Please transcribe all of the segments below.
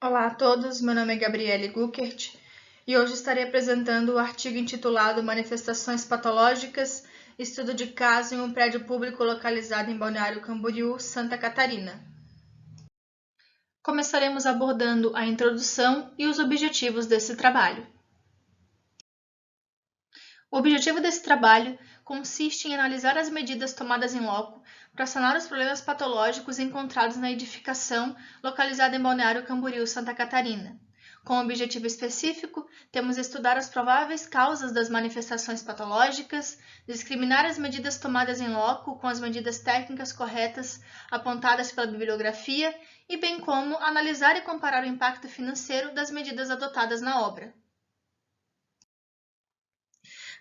Olá a todos, meu nome é Gabriele Guckert e hoje estarei apresentando o artigo intitulado Manifestações Patológicas, estudo de caso em um prédio público localizado em Balneário Camboriú, Santa Catarina. Começaremos abordando a introdução e os objetivos desse trabalho. O objetivo desse trabalho consiste em analisar as medidas tomadas em loco para sanar os problemas patológicos encontrados na edificação localizada em Balneário Camboriú, Santa Catarina. Com objetivo específico, temos estudar as prováveis causas das manifestações patológicas, discriminar as medidas tomadas em loco com as medidas técnicas corretas apontadas pela bibliografia e bem como analisar e comparar o impacto financeiro das medidas adotadas na obra.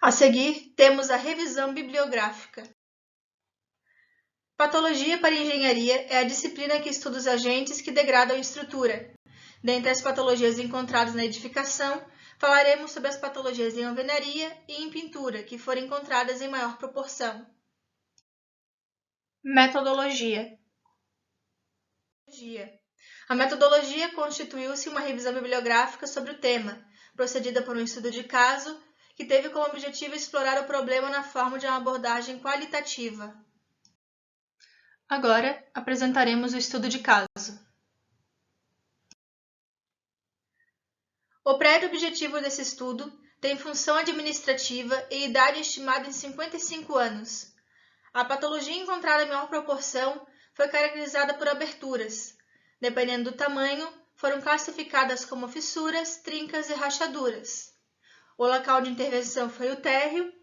A seguir, temos a revisão bibliográfica. Patologia para engenharia é a disciplina que estuda os agentes que degradam a estrutura. Dentre as patologias encontradas na edificação, falaremos sobre as patologias em alvenaria e em pintura, que foram encontradas em maior proporção. Metodologia. A metodologia constituiu-se uma revisão bibliográfica sobre o tema, procedida por um estudo de caso, que teve como objetivo explorar o problema na forma de uma abordagem qualitativa. Agora, apresentaremos o estudo de caso. O prédio objetivo desse estudo tem função administrativa e idade estimada em 55 anos. A patologia encontrada em maior proporção foi caracterizada por aberturas. Dependendo do tamanho, foram classificadas como fissuras, trincas e rachaduras. O local de intervenção foi o térreo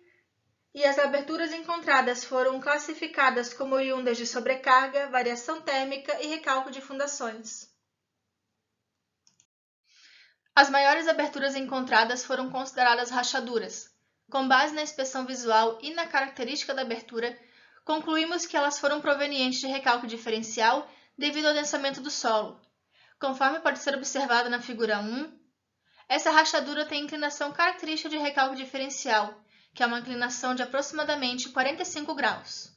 e as aberturas encontradas foram classificadas como oriundas de sobrecarga, variação térmica e recalque de fundações. As maiores aberturas encontradas foram consideradas rachaduras. Com base na inspeção visual e na característica da abertura, concluímos que elas foram provenientes de recalque diferencial devido ao densamento do solo. Conforme pode ser observado na figura 1, essa rachadura tem inclinação característica de recalque diferencial, que é uma inclinação de aproximadamente 45 graus.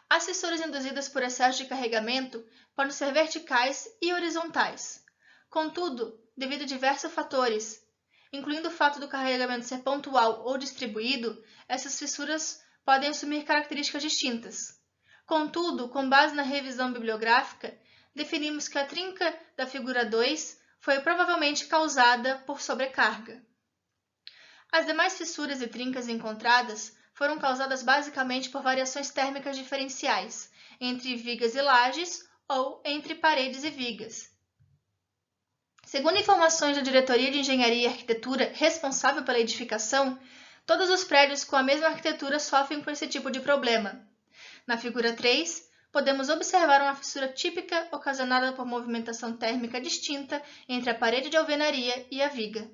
As fissuras induzidas por excesso de carregamento podem ser verticais e horizontais. Contudo, devido a diversos fatores, incluindo o fato do carregamento ser pontual ou distribuído, essas fissuras podem assumir características distintas. Contudo, com base na revisão bibliográfica, definimos que a trinca da figura 2 foi provavelmente causada por sobrecarga. As demais fissuras e trincas encontradas foram causadas basicamente por variações térmicas diferenciais, entre vigas e lajes ou entre paredes e vigas. Segundo informações da Diretoria de Engenharia e Arquitetura responsável pela edificação, todos os prédios com a mesma arquitetura sofrem com esse tipo de problema. Na figura 3, podemos observar uma fissura típica ocasionada por movimentação térmica distinta entre a parede de alvenaria e a viga.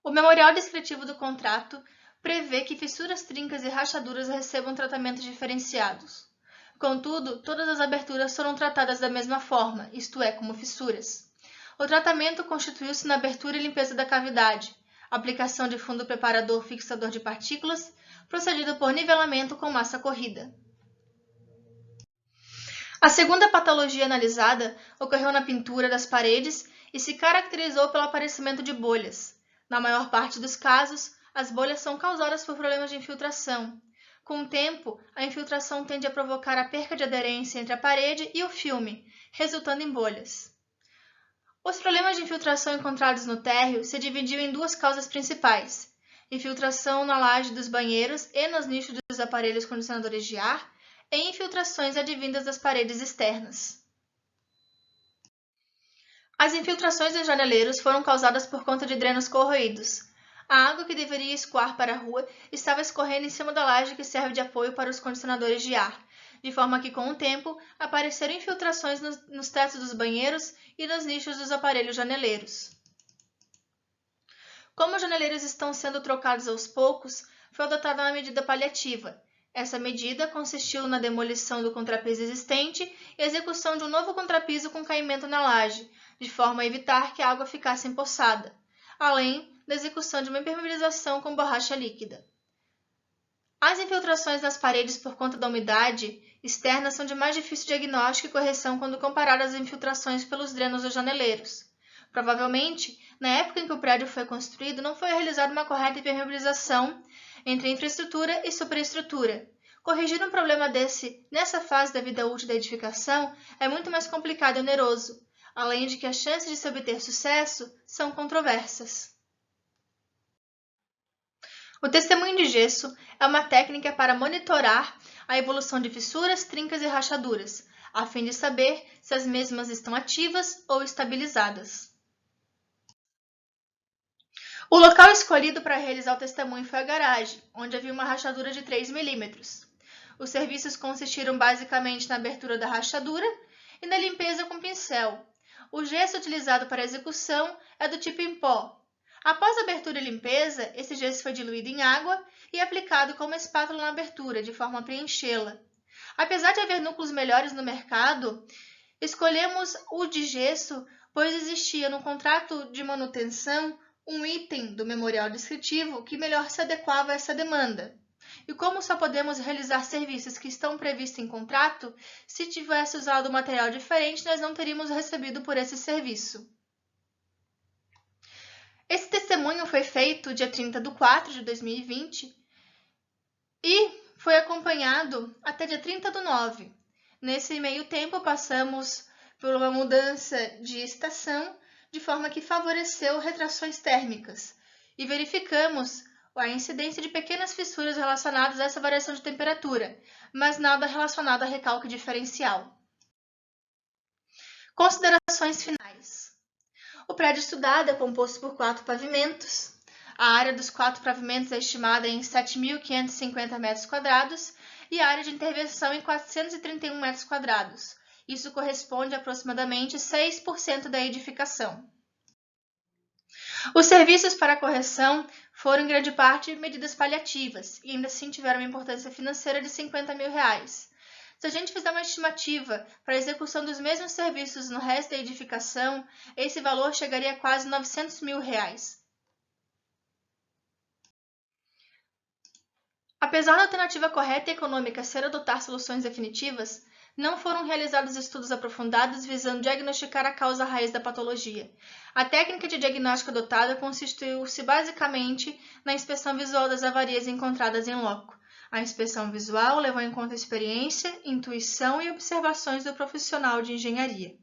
O memorial descritivo do contrato prevê que fissuras, trincas e rachaduras recebam tratamentos diferenciados. Contudo, todas as aberturas foram tratadas da mesma forma, isto é, como fissuras. O tratamento constituiu-se na abertura e limpeza da cavidade, aplicação de fundo preparador fixador de partículas, procedido por nivelamento com massa corrida. A segunda patologia analisada ocorreu na pintura das paredes e se caracterizou pelo aparecimento de bolhas. Na maior parte dos casos, as bolhas são causadas por problemas de infiltração. Com o tempo, a infiltração tende a provocar a perca de aderência entre a parede e o filme, resultando em bolhas. Os problemas de infiltração encontrados no térreo se dividiam em duas causas principais: infiltração na laje dos banheiros e nos nichos dos aparelhos condicionadores de ar, e infiltrações advindas das paredes externas. As infiltrações dos janeleiros foram causadas por conta de drenos corroídos. A água que deveria escoar para a rua estava escorrendo em cima da laje que serve de apoio para os condicionadores de ar, de forma que, com o tempo, apareceram infiltrações nos tetos dos banheiros e nos nichos dos aparelhos janeleiros. Como os janeleiros estão sendo trocados aos poucos, foi adotada uma medida paliativa. Essa medida consistiu na demolição do contrapiso existente e execução de um novo contrapiso com caimento na laje, de forma a evitar que a água ficasse empoçada, além da execução de uma impermeabilização com borracha líquida. As infiltrações nas paredes por conta da umidade externa são de mais difícil diagnóstico e correção quando comparadas às infiltrações pelos drenos ou janeleiros. Provavelmente, na época em que o prédio foi construído, não foi realizada uma correta impermeabilização entre a infraestrutura e superestrutura. Corrigir um problema desse nessa fase da vida útil da edificação é muito mais complicado e oneroso, além de que as chances de se obter sucesso são controversas. O testemunho de gesso é uma técnica para monitorar a evolução de fissuras, trincas e rachaduras, a fim de saber se as mesmas estão ativas ou estabilizadas. O local escolhido para realizar o testemunho foi a garagem, onde havia uma rachadura de 3 milímetros. Os serviços consistiram basicamente na abertura da rachadura e na limpeza com pincel. O gesso utilizado para a execução é do tipo em pó. Após a abertura e limpeza, esse gesso foi diluído em água e aplicado com uma espátula na abertura, de forma a preenchê-la. Apesar de haver núcleos melhores no mercado, escolhemos o de gesso, pois existia no contrato de manutenção um item do memorial descritivo que melhor se adequava a essa demanda. E como só podemos realizar serviços que estão previstos em contrato, se tivesse usado um material diferente, nós não teríamos recebido por esse serviço. Esse testemunho foi feito dia 30/4 de 2020 e foi acompanhado até dia 30/9. Nesse meio tempo, passamos por uma mudança de estação, de forma que favoreceu retrações térmicas, e verificamos a incidência de pequenas fissuras relacionadas a essa variação de temperatura, mas nada relacionado a recalque diferencial. Considerações finais. O prédio estudado é composto por 4 pavimentos. A área dos 4 pavimentos é estimada em 7.550 metros quadrados e a área de intervenção em 431 metros quadrados. Isso corresponde a aproximadamente 6% da edificação. Os serviços para a correção foram, em grande parte, medidas paliativas e ainda assim tiveram uma importância financeira de R$50 mil. Se a gente fizer uma estimativa para a execução dos mesmos serviços no resto da edificação, esse valor chegaria a quase R$900 mil. Apesar da alternativa correta e econômica ser adotar soluções definitivas, não foram realizados estudos aprofundados visando diagnosticar a causa raiz da patologia. A técnica de diagnóstico adotada consistiu-se basicamente na inspeção visual das avarias encontradas em loco. A inspeção visual levou em conta a experiência, intuição e observações do profissional de engenharia.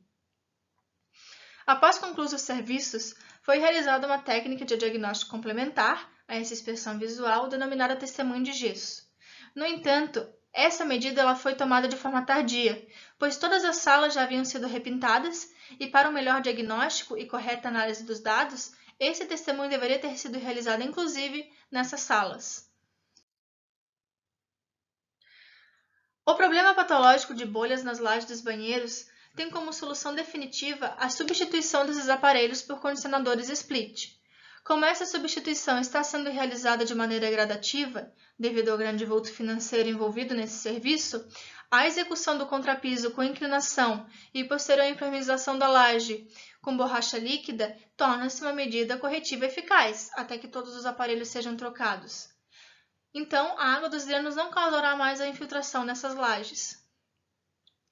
Após concluídos os serviços, foi realizada uma técnica de diagnóstico complementar a essa inspeção visual, denominada testemunho de gesso. No entanto, essa medida ela foi tomada de forma tardia, pois todas as salas já haviam sido repintadas e, para um melhor diagnóstico e correta análise dos dados, esse testemunho deveria ter sido realizado inclusive nessas salas. O problema patológico de bolhas nas lajes dos banheiros tem como solução definitiva a substituição desses aparelhos por condicionadores split. Como essa substituição está sendo realizada de maneira gradativa, devido ao grande vulto financeiro envolvido nesse serviço, a execução do contrapiso com inclinação e posterior impermeabilização da laje com borracha líquida torna-se uma medida corretiva eficaz, até que todos os aparelhos sejam trocados. Então, a água dos drenos não causará mais a infiltração nessas lajes.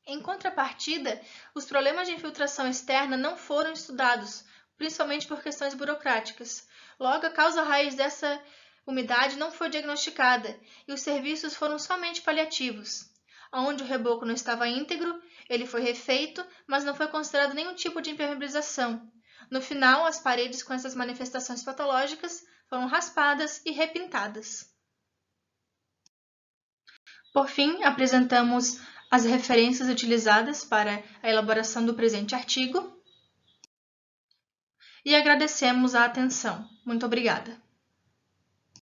Em contrapartida, os problemas de infiltração externa não foram estudados, principalmente por questões burocráticas. Logo, a causa raiz dessa umidade não foi diagnosticada e os serviços foram somente paliativos. Onde o reboco não estava íntegro, ele foi refeito, mas não foi considerado nenhum tipo de impermeabilização. No final, as paredes com essas manifestações patológicas foram raspadas e repintadas. Por fim, apresentamos as referências utilizadas para a elaboração do presente artigo e agradecemos a atenção. Muito obrigada.